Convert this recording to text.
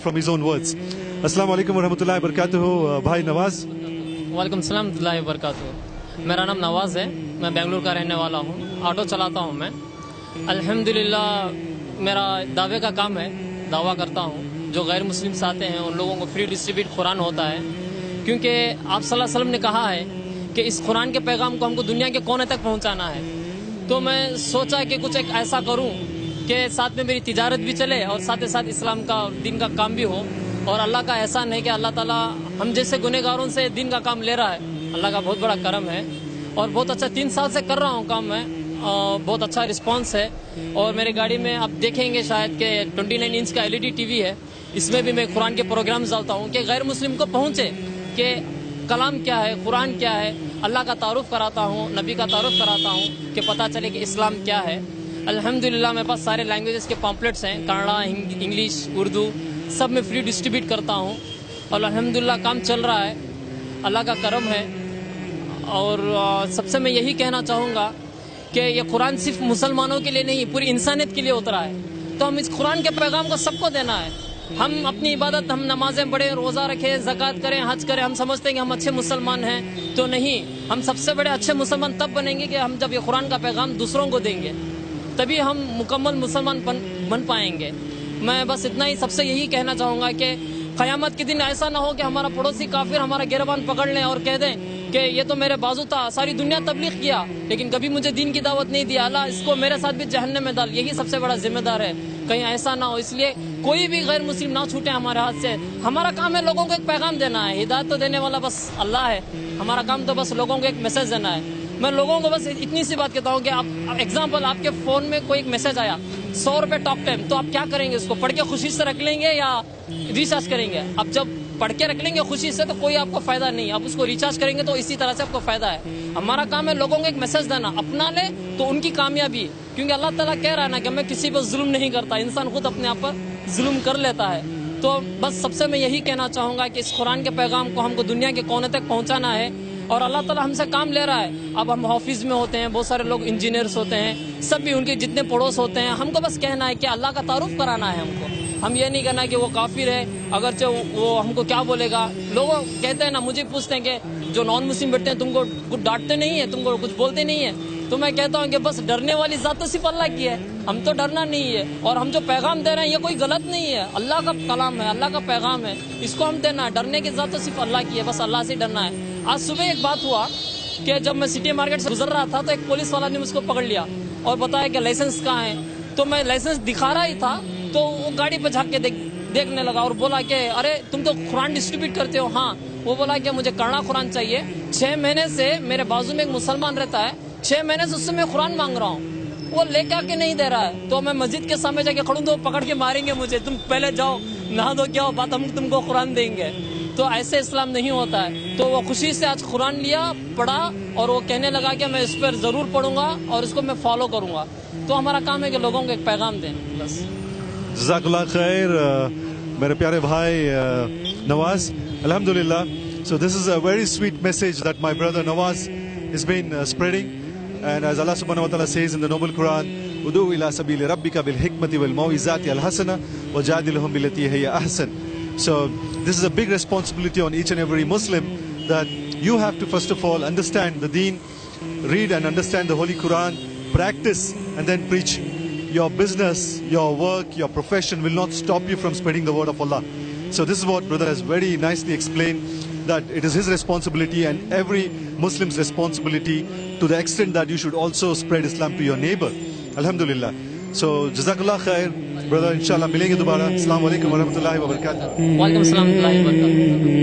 from his own words. Assalamu alaikum wa rahmatullahi wa barakatuh. Bhai Nawaz. वालेकुम सलाम warahmatullahi wabarakatuh. मेरा नाम नवाज़ है, मैं बेंगलुरु का रहने वाला हूँ, ऑटो चलाता हूँ मैं। अल्हम्दुलिल्लाह मेरा दावे का काम है, दावा करता हूँ जो गैर मुस्लिम्स आते हैं उन लोगों को फ्री डिस्ट्रीब्यूट कुरान होता है, क्योंकि आप सल्लल्लाहु अलैहि वसल्लम ने कहा है कि इस कुरान के पैगाम को हमको दुनिया के कोने तक पहुँचाना है। तो मैं सोचा कि कुछ एक ऐसा करूँ कि साथ में मेरी तिजारत भी चले और साथ ही साथ इस्लाम का दीन का काम भी हो। और अल्लाह का एहसान है कि अल्लाह ताला हम जैसे गुनहगारों से दीन का काम ले रहा है, अल्लाह का बहुत बड़ा करम है। और बहुत अच्छा 3 साल से कर रहा हूँ काम मैं, बहुत अच्छा रिस्पांस है। और मेरे गाड़ी में आप देखेंगे शायद कि 29 इंच का LED टीवी है, इसमें भी मैं कुरान के प्रोग्राम्स डालता हूँ कि गैर मुस्लिम को पहुँचे कि कलाम क्या है, कुरान क्या है, अल्लाह का तारुफ कराता हूँ, नबी का तारुफ कराता हूँ कि पता चले कि इस्लाम क्या है। अल्हम्दुलिल्लाह मेरे पास सारे लैंग्वेजेस के पॉम्पलेट्स हैं, कन्नड़ा, इंग्लिश, उर्दू सब में फ्री डिस्ट्रीब्यूट करता हूँ। और अल्हम्दुलिल्लाह काम चल रहा है, अल्लाह का करम है। और सबसे मैं यही कहना चाहूँगा कि ये कुरान सिर्फ मुसलमानों के लिए नहीं, पूरी इंसानियत के लिए उतरा है। तो हम इस कुरान के पैगाम को सबको देना है। हम अपनी इबादत, हम नमाजें पढ़ें, रोज़ा रखें, ज़कात करें, हज करें, हम समझते हैं कि हम अच्छे मुसलमान हैं, तो नहीं। हम सबसे बड़े अच्छे मुसलमान तब बनेंगे कि हम जब ये कुरान का पैगाम दूसरों को देंगे, तभी हम मुकम्मल मुसलमान बन पाएंगे। मैं बस इतना ही सबसे यही कहना चाहूँगा कि क़यामत के दिन ऐसा ना हो कि हमारा पड़ोसी काफिर हमारा गिरबान पकड़ लें और कह दें कि ये तो मेरे बाजू था, सारी दुनिया तबलीग किया लेकिन कभी मुझे दीन की दावत नहीं दिया, अल्लाह इसको मेरे साथ भी जहन्नम में डाल। यही सबसे बड़ा जिम्मेदार है, कहीं ऐसा ना हो। इसलिए कोई भी गैर मुस्लिम ना छूटे हमारे हाथ से। हमारा काम है लोगों को एक पैगाम देना है, हिदायत तो देने वाला बस अल्लाह है, हमारा काम तो बस लोगों को एक मैसेज देना है। मैं लोगों को बस इतनी सी बात कहता हूँ कि आप एग्जाम्पल, आपके फ़ोन में कोई एक मैसेज आया 100 रुपये टॉक टाइम, तो आप क्या करेंगे? उसको पढ़ के खुशी से रख लेंगे या रिचार्ज करेंगे? आप जब पढ़ के रख लेंगे खुशी से तो कोई आपको फ़ायदा नहीं, आप उसको रिचार्ज करेंगे तो इसी तरह से आपको फ़ायदा है। हमारा काम है लोगों को एक मैसेज देना, अपना ले तो उनकी कामयाबी, क्योंकि अल्लाह ताला कह रहा है ना कि मैं किसी पर जुल्म नहीं करता, इंसान खुद अपने आप पर जुल्म कर लेता है। तो बस सबसे मैं यही कहना चाहूँगा कि इस कुरान के पैगाम को हमको दुनिया के कोने तक पहुँचाना है और अल्लाह ताला हमसे काम ले रहा है। अब हम ऑफिस में होते हैं, बहुत सारे लोग इंजीनियर्स होते हैं, सब भी उनके जितने पड़ोस होते हैं, हमको बस कहना है कि अल्लाह का तारुफ कराना है हमको। हम ये नहीं कहना कि वो काफिर है, अगरचे वो हमको क्या बोलेगा। लोग कहते हैं ना, मुझे पूछते हैं कि जो नॉन मुस्लिम बैठते हैं तुमको कुछ डांटते नहीं है, तुमको कुछ बोलते नहीं है? तो मैं कहता हूँ कि बस डरने वाली ज़ात तो सिर्फ अल्लाह की है, हम तो डरना नहीं है। और हम जो पैगाम दे रहे हैं ये कोई गलत नहीं है, अल्लाह का कलाम है, अल्लाह का पैगाम है, इसको हम देना है। डरने की ज़ात तो सिर्फ अल्लाह की है, बस अल्लाह से डरना है। आज सुबह एक बात हुआ कि जब मैं सिटी मार्केट से गुजर रहा था तो एक पुलिस वाला ने मुझको पकड़ लिया और बताया कि लाइसेंस कहाँ है। तो मैं लाइसेंस दिखा रहा ही था तो वो गाड़ी पर झाँक के देखने लगा और बोला कि अरे तुम तो कुरान डिस्ट्रीब्यूट करते हो। हाँ, वो बोला कि मुझे कन्नड़ा कुरान चाहिए। 6 महीने से मेरे बाजू में एक मुसलमान रहता है, 6 महीने से उससे मैं कुरान मांग रहा हूँ, वो लेके आके नहीं दे रहा है। तो मैं मस्जिद के सामने जाके खड़ूं तो पकड़ के मारेंगे मुझे, तुम पहले जाओ नहा दो, क्या हो बात, हम तुमको कुरान देंगे। तो ऐसे इस्लाम नहीं होता है। तो वो खुशी से आज कुरान लिया, पढ़ा और वो कहने लगा कि मैं इस पर ज़रूर पढ़ूंगा और इसको मैं फॉलो करूंगा। तो हमारा काम है कि लोगों को एक पैगाम दें बस। जज़ाकल्लाह खैर मेरे प्यारे भाई नवाज, अल्हम्दुलिल्लाह। So this is a very sweet message that my brother Nawaz has been spreading, and as Allah subhanahu wa ta'ala says in the noble Quran, udu ila sabili rabbika bil hikmati wal mau'izati al hasana wajadilhum billati hiya ahsan. So this is a big responsibility on each and every Muslim, that you have to first of all understand the deen, read and understand the Holy Quran, practice and then preach. Your business, your work, your profession will not stop you from spreading the word of Allah. So this is what brother has very nicely explained, that it is his responsibility and every Muslim's responsibility, to the extent that you should also spread Islam to your neighbor. Alhamdulillah. So jazakallah khair brother, inshallah milenge dobara. Assalamu alaikum wa rahmatullahi wa barakatuh. Wa alaikum assalam wa rahmatullahi wa barakatuh.